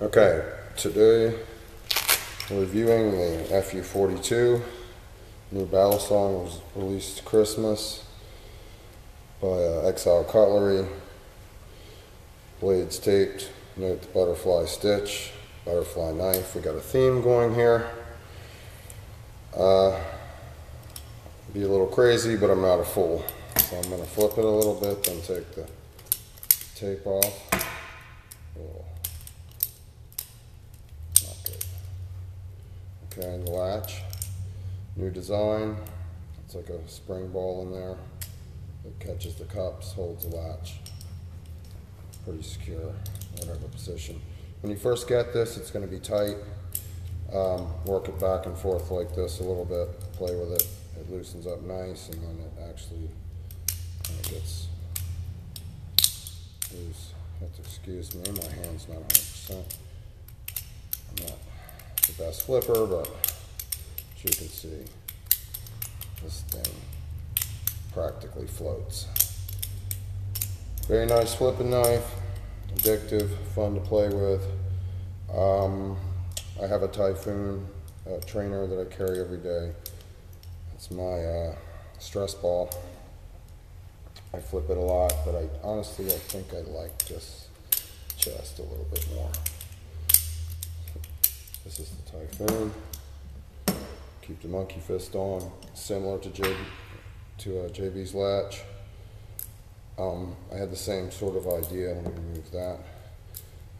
Okay, today we're reviewing the FU42. New Balisong was released Christmas by Exile Cutlery. Blades taped. Note the butterfly stitch, butterfly knife. We got a theme going here. Be a little crazy, but I'm not a fool. So I'm going to flip it a little bit, then take the tape off. Oh, not good. Okay, the latch. New design. It's like a spring ball in there. It catches the cups, holds the latch. Pretty secure, whatever position. When you first get this, it's going to be tight. Work it back and forth like this a little bit. Play with it. It loosens up nice, and then it actually kind of gets loose. You have to excuse me, my hand's not 100%. I'm not the best flipper, but as you can see, this thing practically floats. Very nice flipping knife, addictive, fun to play with. I have a Typhoon trainer that I carry every day. It's my stress ball. I flip it a lot, but I think I like this just a little bit more. This is the Typhoon. Keep the monkey fist on, similar to JB's latch. I had the same sort of idea. Let me remove that.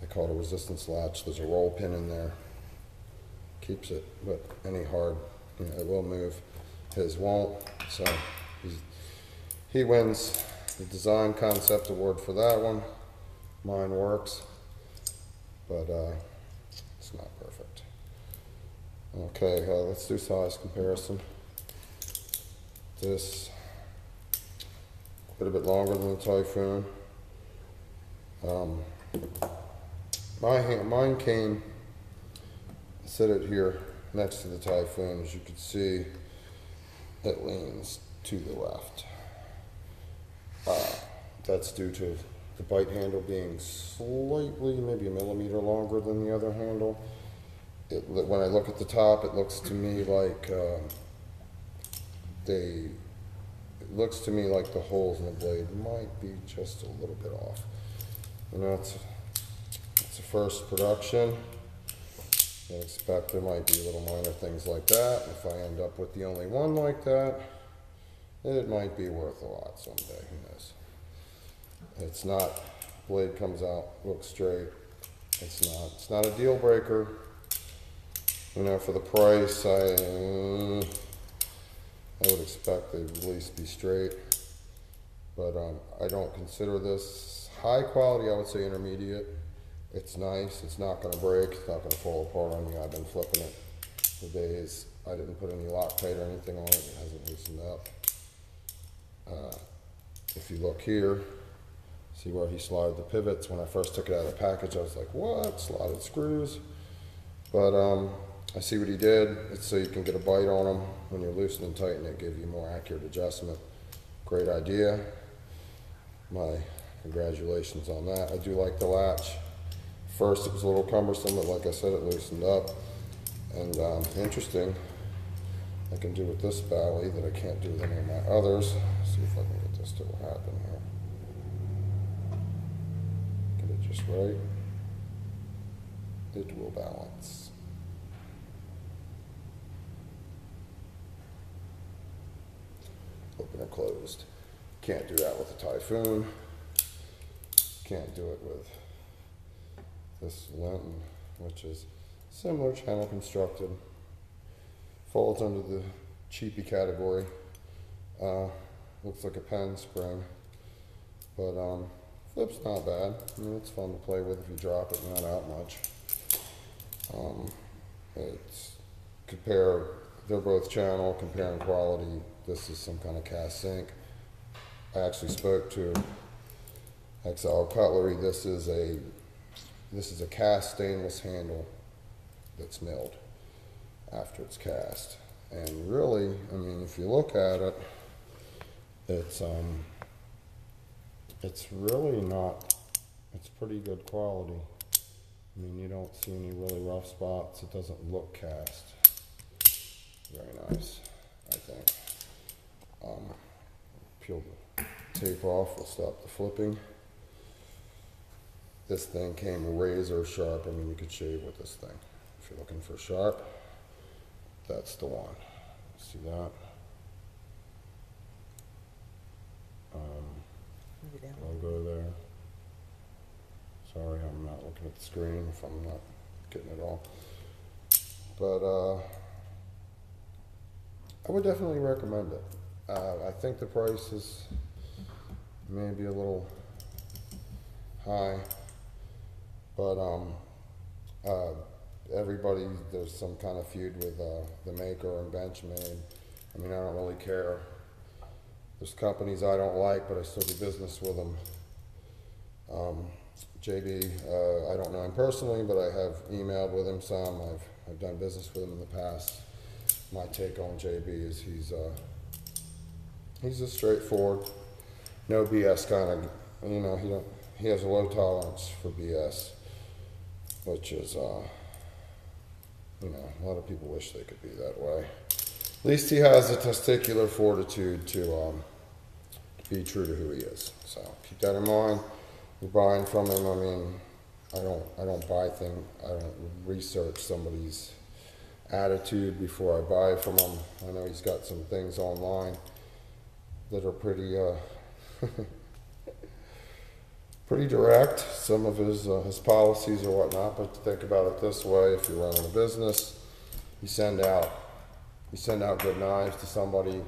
I call it a resistance latch. There's a roll pin in there. Keeps it, but any hard, it will move. His won't, so he wins the design concept award for that one. Mine works, but it's not perfect. Okay, let's do size comparison. This quite a bit longer than the Typhoon. Mine came, set it here next to the Typhoon. As you can see, it leans to the left. That's due to the bite handle being slightly, maybe a millimeter longer than the other handle. When I look at the top, it looks to me like the holes in the blade might be just a little bit off. It's a first production. I expect there might be little minor things like that. If I end up with the only one like that, it might be worth a lot someday, who knows. It's not, blade comes out, looks straight. It's not a deal breaker. For the price, I would expect they'd at least be straight. But I don't consider this high quality. I would say intermediate. It's nice. It's not going to break. It's not going to fall apart on you. I've been flipping it for days. I didn't put any Loctite or anything on it. It hasn't loosened up. If you look here, see where he slotted the pivots. When I first took it out of the package, I was like, what? Slotted screws? But I see what he did. It's so you can get a bite on them when you're loosening and tightening it, give you more accurate adjustment. Great idea. My congratulations on that. I do like the latch. First it was a little cumbersome, but like I said, it loosened up. And interesting, I can do with this bally that I can't do with any of my others. Let's see if I can get this to happen here. Get it just right. It will balance. Open or closed. Can't do that with a Typhoon. Can't do it with this Linton, which is similar channel constructed. Falls under the cheapy category. Looks like a pen spring, but flip's not bad. I mean, it's fun to play with if you drop it, not out much. They're both channel, comparing quality. This is some kind of cast zinc. I actually spoke to Exile Cutlery. This is a cast stainless handle that's milled after it's cast. And really, I mean, if you look at it, it's really not, it's pretty good quality. I mean, you don't see any really rough spots. It doesn't look cast. Very nice, I think. Peel the tape off, we'll stop the flipping. This thing came razor sharp. I mean, you could shave with this thing. If you're looking for sharp, that's the one. See that? Logo there. Sorry, I'm not looking at the screen if I'm not getting it all. But I would definitely recommend it. I think the price is maybe a little high, but everybody, there's some kind of feud with the maker and Benchmade. I mean, I don't really care. There's companies I don't like, but I still do business with them. JB, I don't know him personally, but I have emailed with him some. I've done business with him in the past. My take on JB is he's a straightforward, no BS kind of, you know, he has a low tolerance for BS, which is, you know, a lot of people wish they could be that way. At least he has the testicular fortitude to be true to who he is. So keep that in mind. You're buying from him. I mean, I don't buy things. I don't research somebody's attitude before I buy from him. I know he's got some things online that are pretty pretty direct. Some of his policies or whatnot. But think about it this way: if you're running a business, you send out good knives to somebody.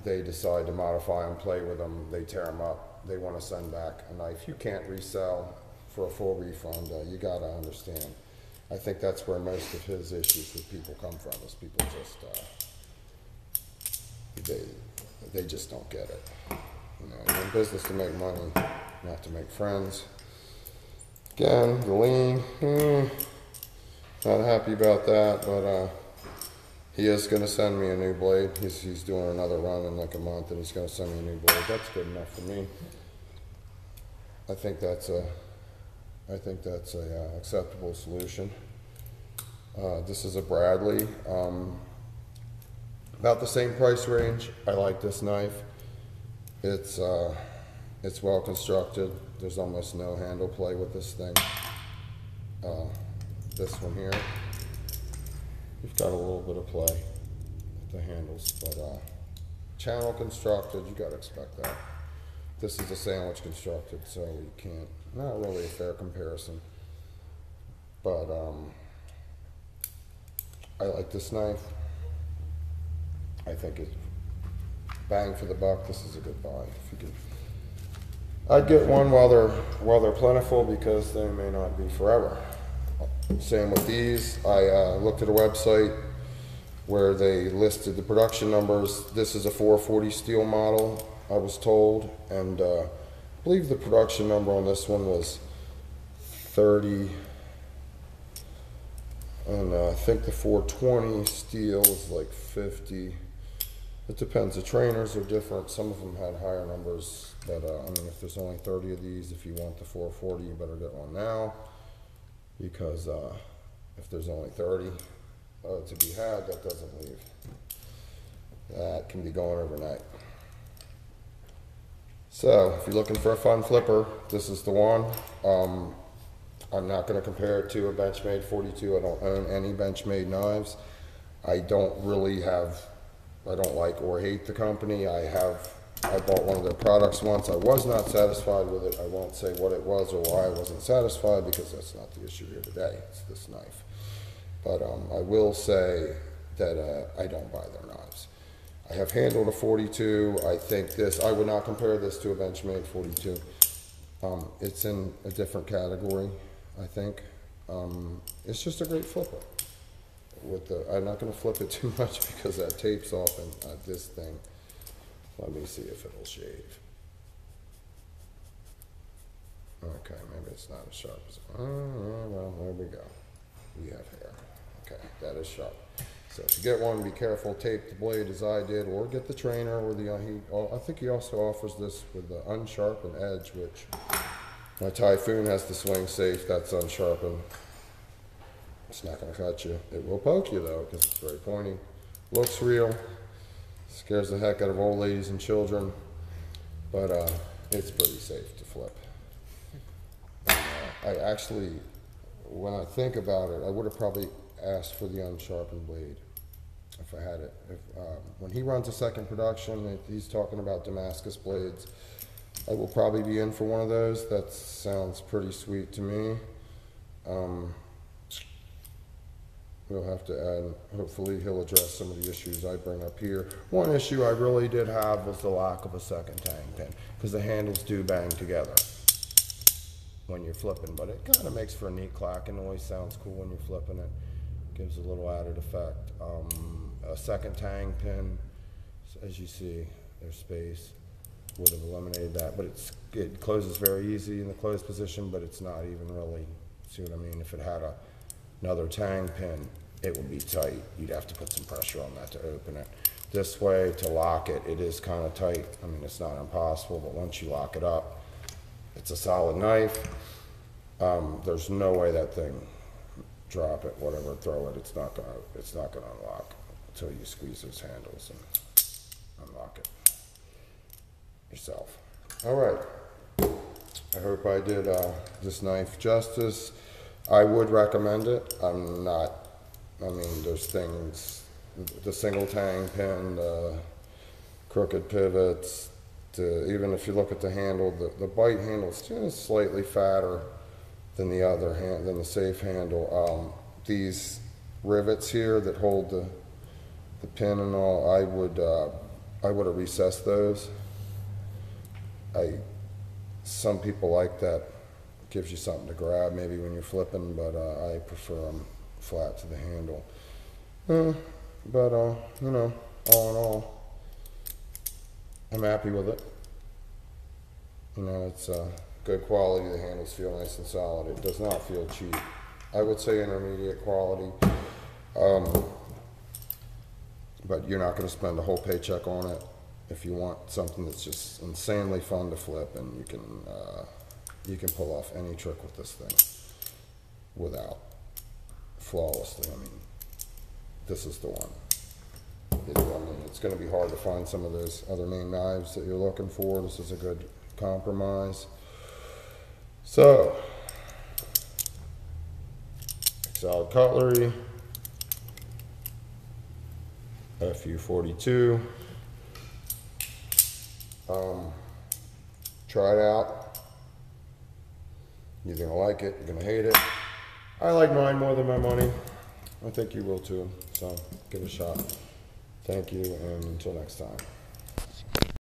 They decide to modify them, play with them. They tear them up. They want to send back a knife you can't resell for a full refund. You got to understand. I think that's where most of his issues with people come from. Is people just they just don't get it. You know, you're in business to make money, not to make friends. Again, the lean, not happy about that, but he is going to send me a new blade. He's doing another run in like a month, and he's going to send me a new blade. That's good enough for me. I think that's a acceptable solution. This is a Bradley, about the same price range. I like this knife. It's well constructed. There's almost no handle play with this thing. This one here, you've got a little bit of play with the handles, but channel constructed, you got to expect that. This is a sandwich constructed, so you can't, not really a fair comparison. But I like this knife. I think it's bang for the buck. This is a good buy. If you could, I'd get one while they're plentiful, because they may not be forever. Same with these. I looked at a website where they listed the production numbers. This is a 440 steel model, I was told, and I believe the production number on this one was 30, and I think the 420 steel is like 50. It depends. The trainers are different. Some of them had higher numbers, but I mean, if there's only 30 of these, if you want the 440, you better get one now, because if there's only 30 to be had, that doesn't leave. That can be going overnight. So if you're looking for a fun flipper, this is the one. I'm not going to compare it to a Benchmade 42. I don't own any Benchmade knives. I don't like or hate the company. I bought one of their products once. I was not satisfied with it. I won't say what it was or why I wasn't satisfied, because that's not the issue here today. It's this knife. But I will say that I don't buy their knives. I have handled a 42. I think I would not compare this to a Benchmade 42. It's in a different category, I think. It's just a great flipper. I'm not going to flip it too much because that tape's off, and this thing, let me see if it'll shave. Okay, maybe it's not as sharp as, well, there we go. We have hair. Okay, that is sharp. So if you get one, be careful, tape the blade as I did, or get the trainer, or I think he also offers this with the unsharpened edge, which My Typhoon has the swing safe, that's unsharpened. It's not gonna cut you. It will poke you though, because it's very pointy. Looks real. Scares the heck out of old ladies and children. But it's pretty safe to flip. I actually, when I think about it, I would have probably asked for the unsharpened blade if I had it. When he runs a second production, he's talking about Damascus blades. I will probably be in for one of those. That sounds pretty sweet to me. We'll have to add, hopefully he'll address some of the issues I bring up here. One issue I really did have was the lack of a second tang pin, because the handles do bang together when you're flipping, but it kind of makes for a neat clacking noise. Sounds cool when you're flipping it. Gives a little added effect. A second tang pin, as you see, there's space, would have eliminated that, but it closes very easy in the closed position, but it's not even really, see what I mean? If it had another tang pin, it would be tight. You'd have to put some pressure on that to open it. This way, to lock it, it is kind of tight. I mean, it's not impossible, but once you lock it up, it's a solid knife. There's no way that thing, drop it, whatever, throw it, it's not gonna unlock until you squeeze those handles and unlock it yourself. All right, I hope I did this knife justice. I would recommend it. I mean, there's things, the single tang pin, the crooked pivots, even if you look at the handle, the bite handle is slightly fatter than the safe handle. These rivets here that hold the pin and all, I would have recessed those. Some people like that. Gives you something to grab maybe when you're flipping, but I prefer them flat to the handle. But you know, all in all, I'm happy with it. You know, it's good quality. The handles feel nice and solid. It does not feel cheap. I would say intermediate quality. But you're not going to spend a whole paycheck on it if you want something that's just insanely fun to flip, and you can pull off any trick with this thing flawlessly. I mean, this is the one. I mean, it's going to be hard to find some of those other main knives that you're looking for. This is a good compromise. So, solid cutlery, FU42. Try it out. You're gonna like it, you're gonna hate it. I like mine more than my money. I think you will too, so give it a shot. Thank you, and until next time.